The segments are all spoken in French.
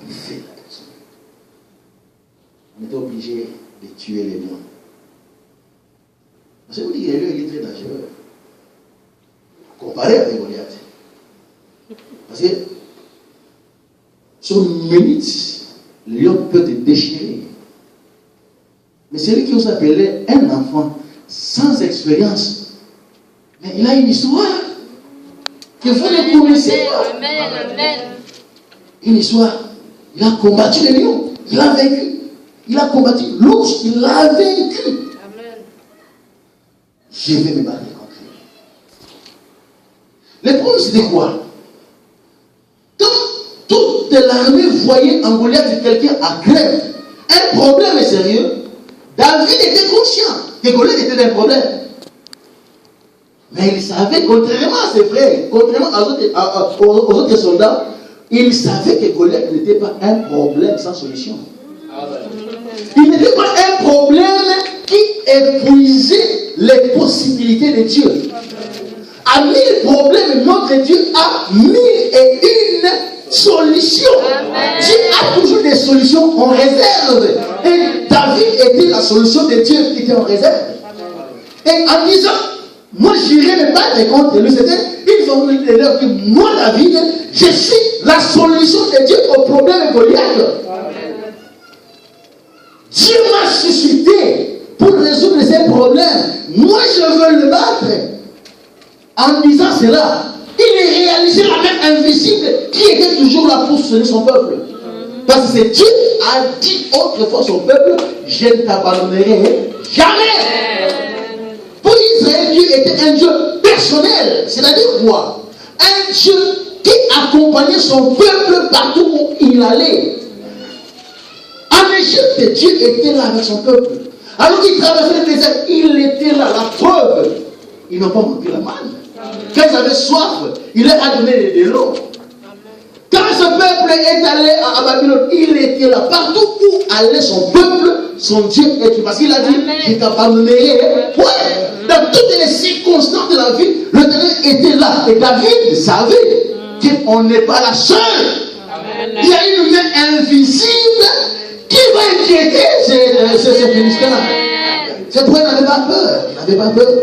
buffé la personne. On était obligé de tuer les lions. Parce que vous dites que les lions, il est très dangereux. Comparé avec Goliath. Parce que sur une minute, le lion peut te déchirer. Mais celui qui vous appelait un enfant sans expérience, mais il a une histoire que vous ne connaissez pas. Amen. Une histoire. Il a combattu les lions. Il a vaincu. Il a combattu l'ours. Il a vaincu. Amen. Je vais me battre contre lui. Le problème, c'était quoi? Quand toute l'armée voyait en Goliath quelqu'un à grève, un problème est sérieux, David était conscient que Goliath était un problème. Mais il savait, contrairement à ses frères, contrairement aux autres soldats, il savait que Goliath n'était pas un problème sans solution. Il n'était pas un problème qui épuisait les possibilités de Dieu. À 1000 problèmes, notre Dieu a 1001 solutions. Dieu a toujours des solutions en réserve. Et David était la solution de Dieu qui était en réserve. Et en disant, moi j'irai me battre contre lui, c'était une formule de l'heure que moi, David, je suis la solution de Dieu au problème de Goliath. Dieu m'a suscité pour résoudre ces problèmes. Moi, je veux le battre. En disant cela, il réalisait la main invisible qui était toujours là pour soutenir son peuple. Parce que Dieu a dit autrefois son peuple, je ne t'abandonnerai jamais. Pour Israël, Dieu était un Dieu personnel. C'est-à-dire quoi? Un Dieu qui accompagnait son peuple partout où il allait. En Égypte, Dieu était là avec son peuple. Alors qu'il traversait le désert, il était là, la preuve. Ils n'ont pas manqué la manne. Quand ils avaient soif, il leur a donné de l'eau. Quand ce peuple est allé à Babylone, il était là. Partout où allait son peuple, son Dieu était. Parce qu'il a dit, je t'abandonnerai. Ouais. Dans toutes les circonstances de la vie, le Dieu était là. Et David savait qu'on n'est pas la seule. Il y a une main invisible qui va inquiéter ces Philistins-là. C'est pourquoi il n'avait pas peur. Il n'avait pas peur.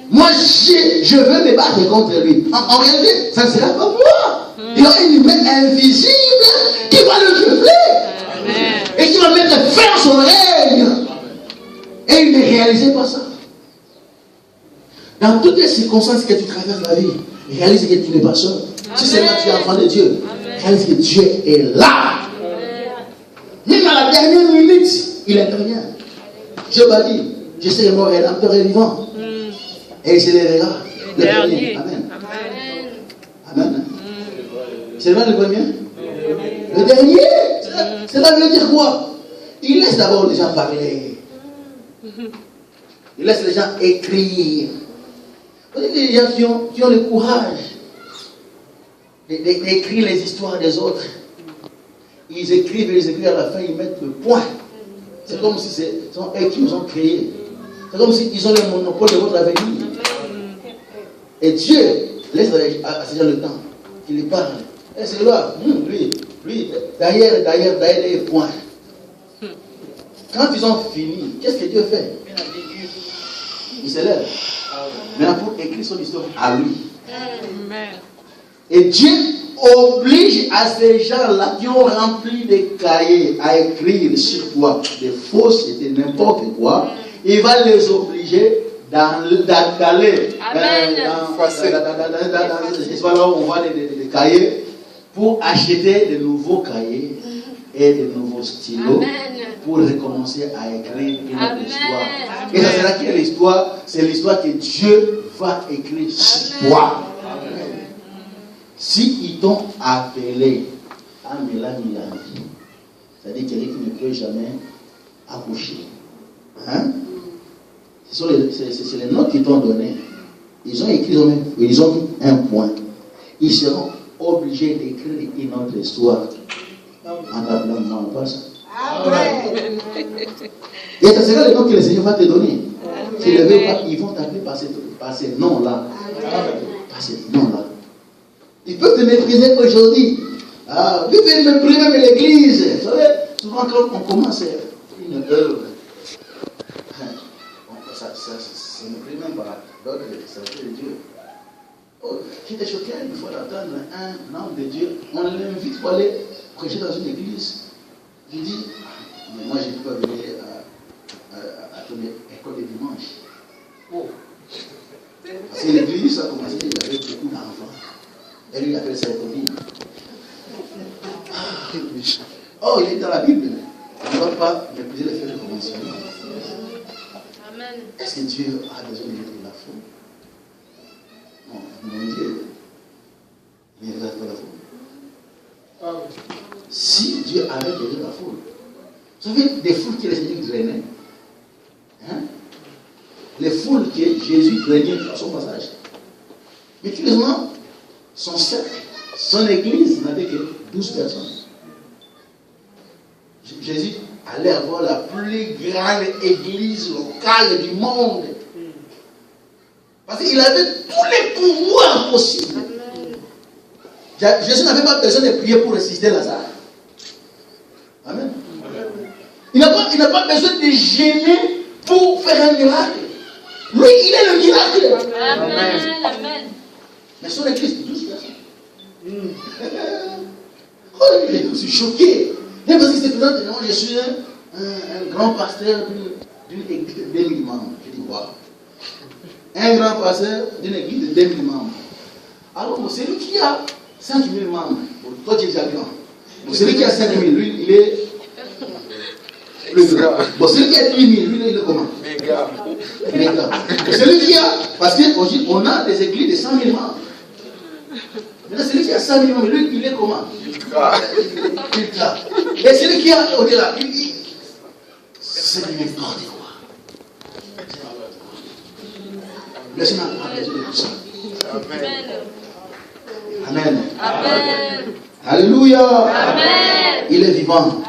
Moi, je veux me battre contre lui. En réalité, ça ne sera pas moi. Il y aura une main invisible qui va le jeter. Et qui va mettre fin à son règne. Et il ne réalisait pas ça. Dans toutes les circonstances que tu traverses la vie, réalise que tu n'es pas seul. Si c'est là que tu es enfant de Dieu, réalise que Dieu est là. Même à la dernière minute, il intervient. Dieu m'a dit, je serai mort et rédempteur et vivant. Et il se lèvera. Le premier. Amen. Amen. C'est vrai le premier? Le dernier? Cela veut dire quoi? Il laisse d'abord les gens parler. Il laisse les gens écrire. Vous savez, les gens qui ont le courage d'écrire les histoires des autres. Ils écrivent et à la fin, ils mettent le point. C'est comme si c'est eux qui nous ont créés. C'est comme s'ils ont le monopole de votre avenir. Et Dieu laisse à ces gens le temps qu'il les parle. Et c'est là, lui, derrière les points. Quand ils ont fini, qu'est-ce que Dieu fait? Il se lève. Maintenant pour écrire son histoire à lui. Et Dieu oblige à ces gens-là qui ont rempli des cahiers à écrire sur quoi? Des fausses et n'importe quoi. Il va les obliger d'aller dans on voit des cahiers pour acheter de nouveaux cahiers et de nouveaux stylos pour recommencer à écrire une autre histoire. Et ça sera quelle histoire? C'est l'histoire que Dieu va écrire sur toi. Si ils t'ont appelé à Mélanie, c'est-à-dire quelqu'un qui ne peut jamais accoucher, hein? C'est les notes qu'ils t'ont donné. Ils ont écrit, ils ont mis un point. Ils seront obligés d'écrire une autre histoire en t'appelant moi, pas ça. Et ça sera le nom que le Seigneur va te donner. S'ils ne veulent pas, ils vont t'appeler par ces noms-là. Par ces noms-là. Ils peuvent te mépriser aujourd'hui. Ah, vous pouvez me prier même l'église. Vous savez, souvent quand on commence une œuvre, ça ne prie même pas l'ordre de servir de Dieu. Oh, j'étais choqué une fois d'entendre un homme de Dieu, on l'invite pour aller prêcher dans une église. Je dis, mais moi je ne peux pas venir à ton école de dimanche. Oh. Parce que l'église a commencé, il y avait beaucoup d'enfants. Et lui il appelle sa copine. Oh, il est dans la Bible. On ne doit pas mépriser les faits de conventionnement. Amen. Est-ce que Dieu a besoin de la foi? Non, mon Dieu, il ne regarde pas la foule. Si Dieu avait besoin de la foule, vous savez, des foules que les Seigneur drainait, hein? Les foules que Jésus drainait à son passage. Mais curieusement, son cercle, son église n'avait que 12 personnes. Jésus allait avoir la plus grande église locale du monde. Parce qu'il avait tous les pouvoirs possibles. Jésus n'avait pas besoin de prier pour ressusciter Lazare. Amen. Il n'a pas besoin de gêner pour faire un miracle. Lui, il est le miracle. Amen. Amen. Mais son église, 12 personnes. Oh, je suis choqué. Mais parce que c'est présent, je suis un grand pasteur d'une église de 2000 membres. Je dis, waouh. Un grand pasteur d'une église de 2000 membres. Alors, celui qui a 5000 membres, toi tu es déjà grand. Celui qui a 5000, lui, il est plus grand. Bon, celui qui a 10 000, lui, il est comment? Méga. Celui qui a, parce qu'aujourd'hui, on a des églises de 100 000 membres. Maintenant, celui qui a 100 000 membres, lui, il est comment? Ultra. Et celui qui a au-delà, c'est n'importe quoi. Le Seigneur a besoin de tout ça. Amen. Amen. Alléluia. Amen. Il est vivant.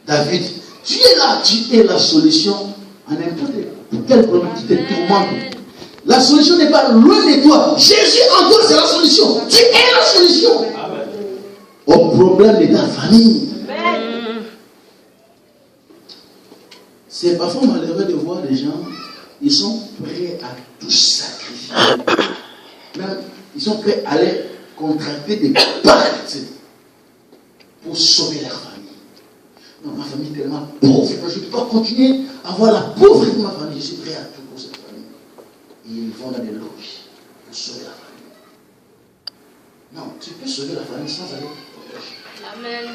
David, tu es là, tu es la solution à n'importe quel problème qui te tourmente. La solution n'est pas loin de toi. Jésus en toi, c'est la solution. Tu es la solution. Amen. Au problème de ta famille. Amen. C'est parfois malheureux de voir des gens, ils sont prêts à tout sacrifier. Même, ils sont prêts à aller contracter des pactes pour sauver leur famille. Non, ma famille est tellement pauvre, je ne peux pas continuer à avoir la pauvreté de ma famille. Je suis prêt à tout pour cette famille. Et ils vont dans des loges pour sauver la famille. Non, tu peux sauver la famille sans aller pour ton poche. Amen.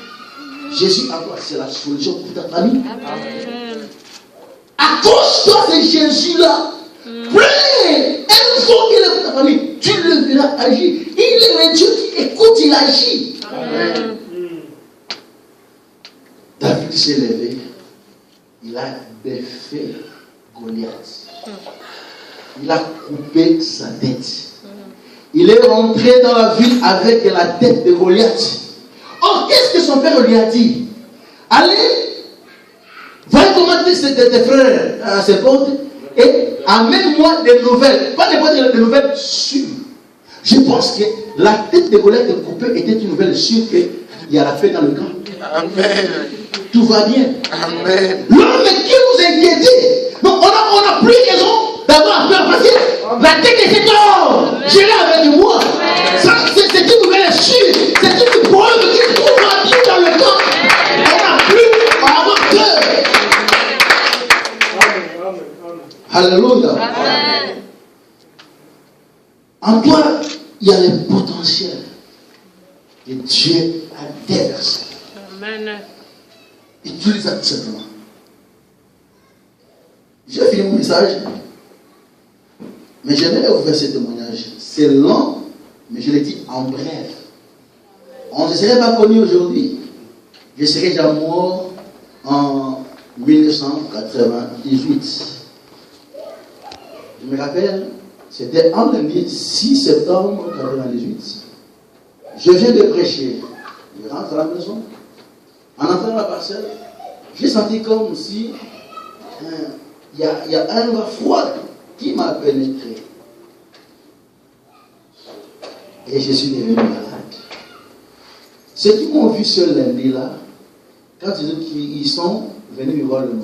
Jésus à toi, c'est la solution pour ta famille. Amen. À cause de toi, c'est Jésus-là. Prie. Une fois qu'il est pour ta famille, tu le verras agir. Il est le Dieu qui écoute, il agit. Amen. David s'est levé. Il a défait Goliath. Il a coupé sa tête. Il est rentré dans la ville avec la tête de Goliath. Or, qu'est-ce que son père lui a dit? Allez, va commander tes frères à ses portes et amène-moi des nouvelles. Pas des nouvelles sûres. Je pense que la tête de Goliath coupée était une nouvelle sûre qu'il y a la paix dans le camp. Amen. Tout va bien. Amen. L'homme qui vous inquiétez. Donc, on n'a plus raison d'avoir peur parce que la tête de cet homme, je l'ai avec moi. C'est une nouvelle sûre. C'est une preuve que tout va bien dans le camp. On n'a plus à avoir peur. Alléluia. Amen. En toi, il y a le potentiel que Dieu a déversé. Amen. Utilise-le tout simplement. J'ai fini mon message, mais j'aimerais vous faire ce témoignage. C'est long, mais je l'ai dit en bref. On ne serait pas connu aujourd'hui. Je serais déjà mort en 1998. Je me rappelle, c'était en lundi 6 septembre 1998. Je viens de prêcher. Je rentre à la maison. En entrant dans la parcelle, j'ai senti comme si il y a un vent froid qui m'a pénétré. Et je suis devenu malade. Ceux qui m'ont vu ce lundi-là, quand ils sont venus me voir le